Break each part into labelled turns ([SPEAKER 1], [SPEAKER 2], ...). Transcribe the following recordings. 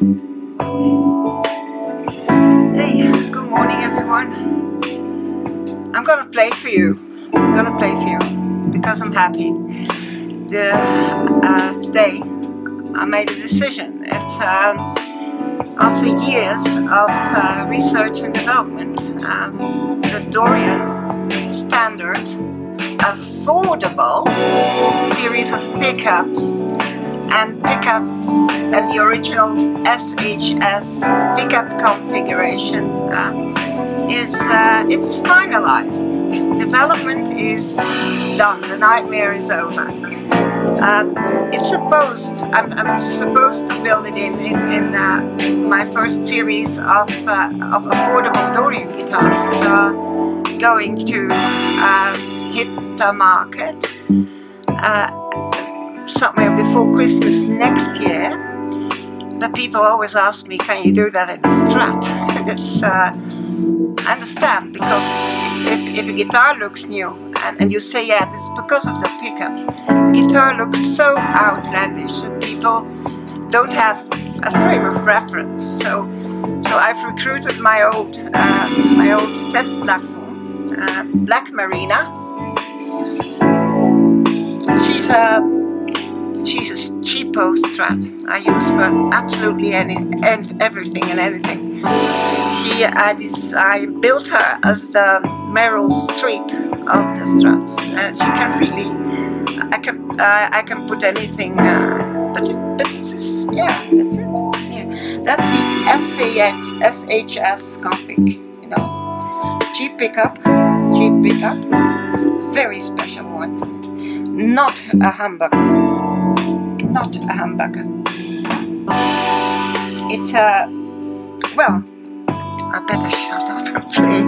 [SPEAKER 1] Hey, good morning everyone. I'm gonna play for you. I'm gonna play for you because I'm happy. Today I made a decision. It's after years of research and development, the Dorian standard affordable series of pickups and the original SHS pickup configuration it's finalized. Development is done. The nightmare is over. I'm supposed to build it in my first series of affordable Dorian guitars that are going to hit the market somewhere before Christmas next year. But people always ask me, can you do that in a Strat? I understand, because if a guitar looks new and you say, yeah, this is because of the pickups, the guitar looks so outlandish that people don't have a frame of reference. So I've recruited my old test platform, Black Marina. She's a cheapo Strat I use for absolutely everything and anything. I built her as the Meryl Streep of the Strats. She can really, I can put anything, but it's yeah, that's it. Yeah. That's the SHS config, you know. Cheap pickup, very special one. Not a humbucker. Not a humbucker. It, well, I better shut up and play.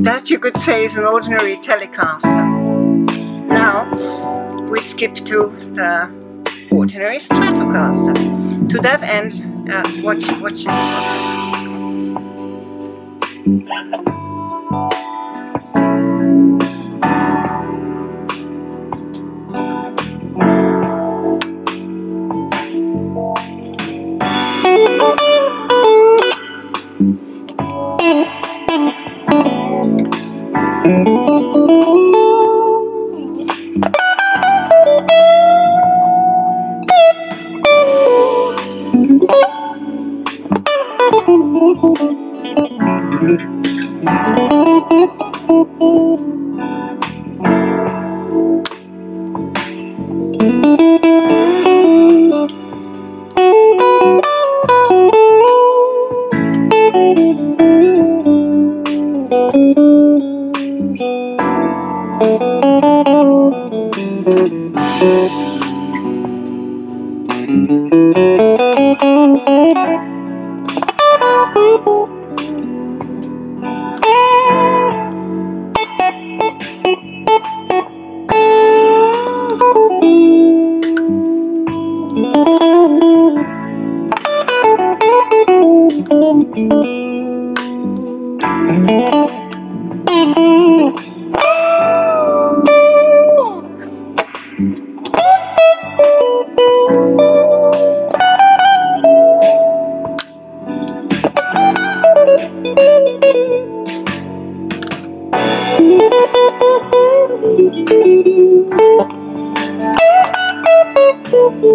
[SPEAKER 1] That you could say is an ordinary Telecaster. Now we skip to the ordinary Stratocaster. To that end, watch this.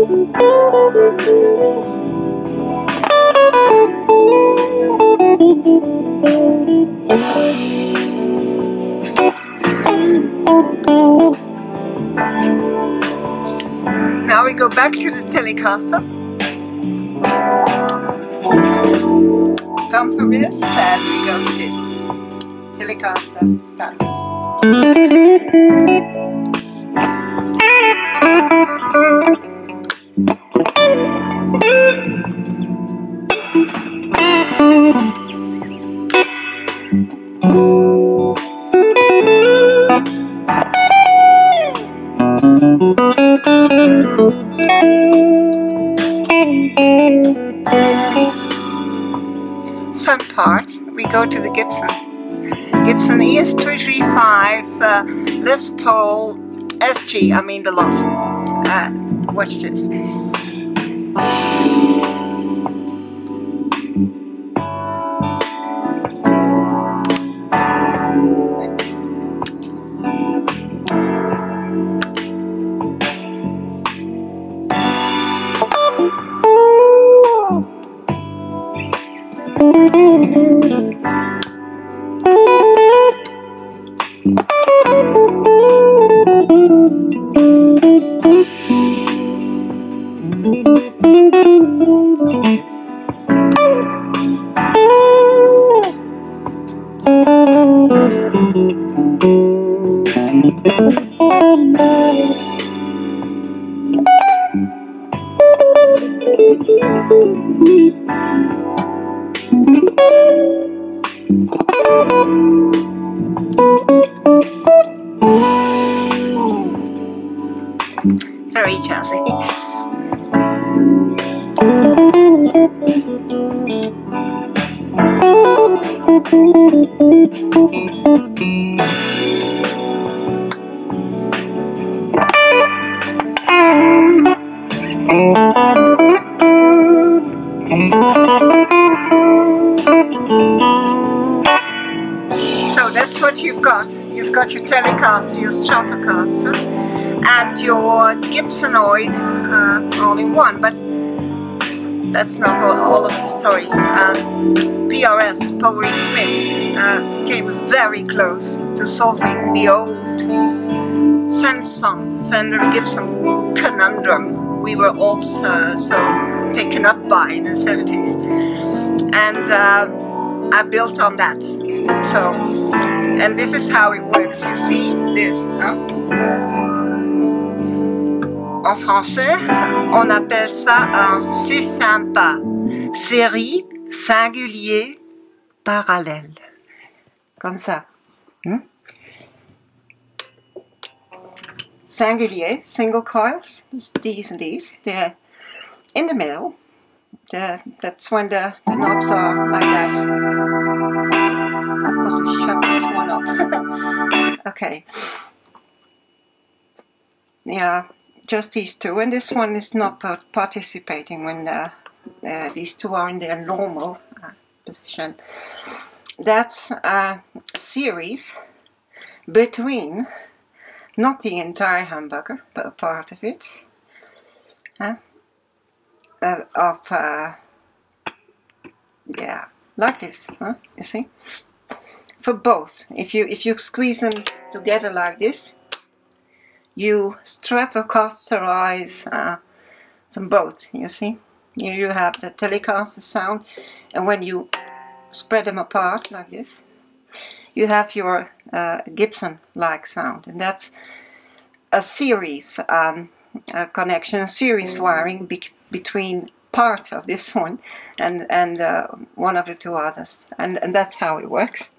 [SPEAKER 1] Now we go back to the Telecaster. Come from this and we go to this. Telecaster starts. Fun part, we go to the Gibson ES335 Les Paul SG, I mean the lot. Watch this. Very jazzy. So that's what you've got. You've got your Telecaster, your Stratocaster, and your Gibsonoid all in one, but that's not all of the story. PRS, Paul Reed Smith, came very close to solving the old Fender Gibson conundrum we were all so taken up by in the 70s. And I built on that. So, and this is how it works. You see this, hein? En français, on appelle ça un c'est sympa, série, singulier, parallèle. Comme ça. Singulier, single coils, these and these, they're in the middle. That's when the knobs are like that. I've got to shut this one up. Okay. Yeah, just these two, and this one is not participating when these two are in their normal position. That's a series between, not the entire humbucker, but a part of it, yeah, like this, you see? For both, if you squeeze them together like this, you Stratocasterize them both, you see? Here you have the Telecaster sound, and when you spread them apart like this, you have your Gibson-like sound, and that's a series connection, a series wiring between part of this one and one of the two others, and that's how it works.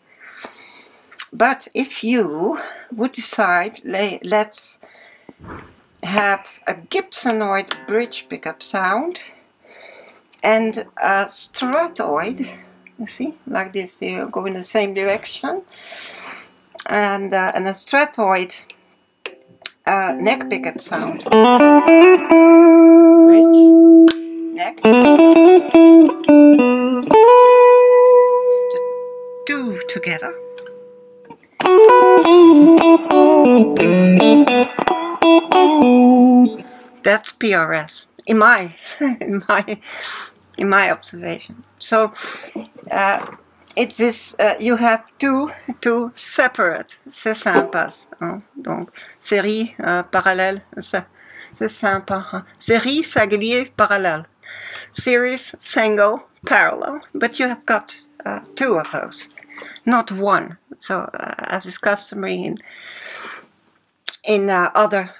[SPEAKER 1] But if you would decide, let's have a Gibsonoid bridge pickup sound and a Stratoid, you see, like this, they go in the same direction, and a Stratoid neck pickup sound. Bridge, neck. The two together. That's PRS in my in my observation. So it is you have two separate, c'est sympa. Donc série parallèle, c'est sympa. Série singulier parallèle. Series single parallel, but you have got two of those, not one. So as is customary in other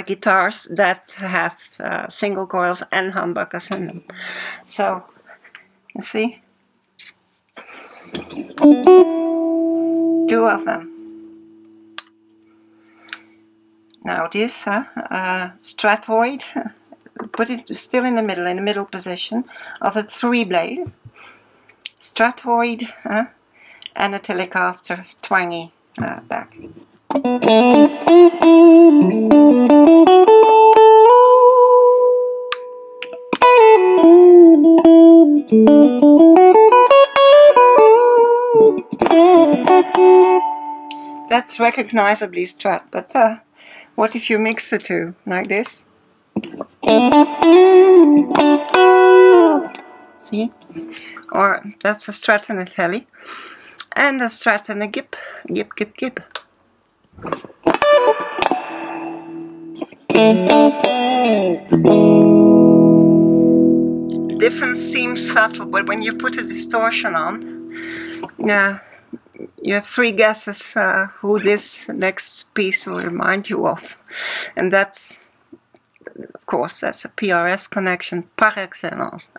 [SPEAKER 1] guitars that have single coils and humbuckers in them. So, you see? Two of them. Now this stratoid, put it still in the middle position of a 3-blade. Stratoid and a Telecaster twangy back. That's recognizably Strat, but what if you mix the two like this? See? Or that's a Strat and a Tele, and a Strat and a Gip. Gip. The difference seems subtle, but when you put a distortion on, you have 3 guesses who this next piece will remind you of. And that's, of course, that's a PRS connection par excellence.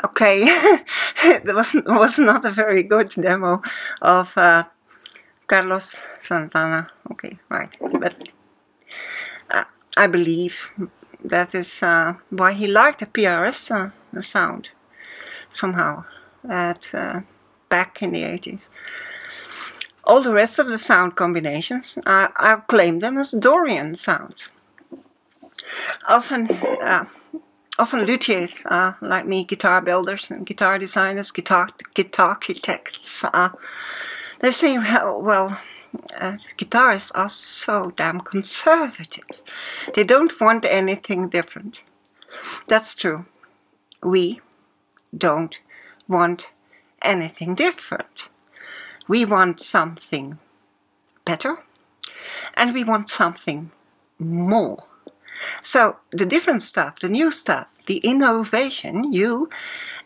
[SPEAKER 1] Okay, it was not a very good demo of Carlos Santana. Okay, right, but I believe that is why he liked the PRS sound somehow back in the 80s. All the rest of the sound combinations, I'll claim them as Dorian sounds. Often luthiers, like me, guitar builders and guitar designers, guitar architects, they say, well, guitarists are so damn conservative. They don't want anything different. That's true. We don't want anything different. We want something better, and we want something more. So the different stuff, the new stuff, the innovation, you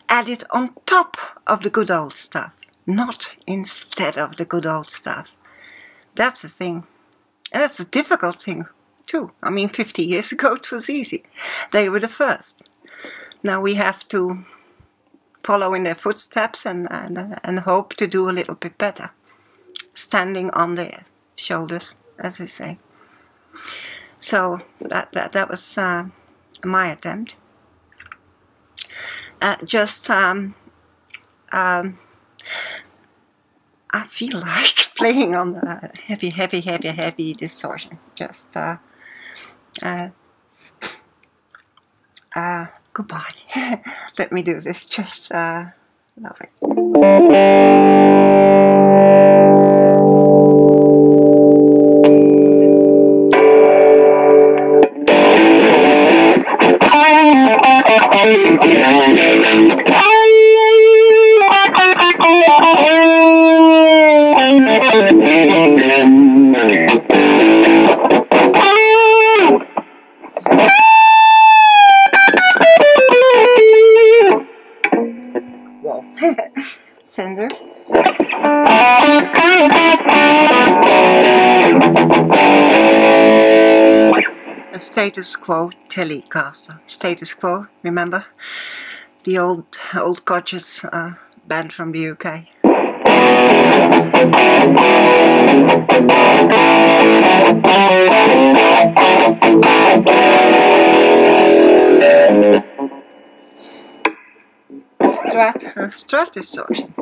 [SPEAKER 1] add it on top of the good old stuff, not instead of the good old stuff. That's the thing. And that's a difficult thing too. I mean, 50 years ago it was easy. They were the first. Now we have to follow in their footsteps and hope to do a little bit better. Standing on their shoulders, as they say. So that was my attempt. I feel like playing on the heavy distortion. Just goodbye. Let me do this. Just love it. Fender. A Status Quo Telecaster. Status Quo, remember? The old gorgeous band from the UK. strat distortion.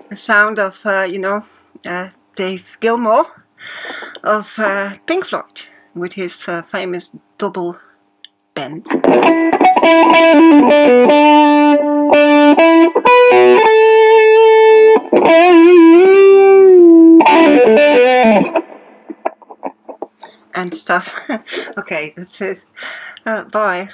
[SPEAKER 1] The sound of, you know, Dave Gilmour of Pink Floyd with his famous double bend. And stuff. Okay, that's it. Bye.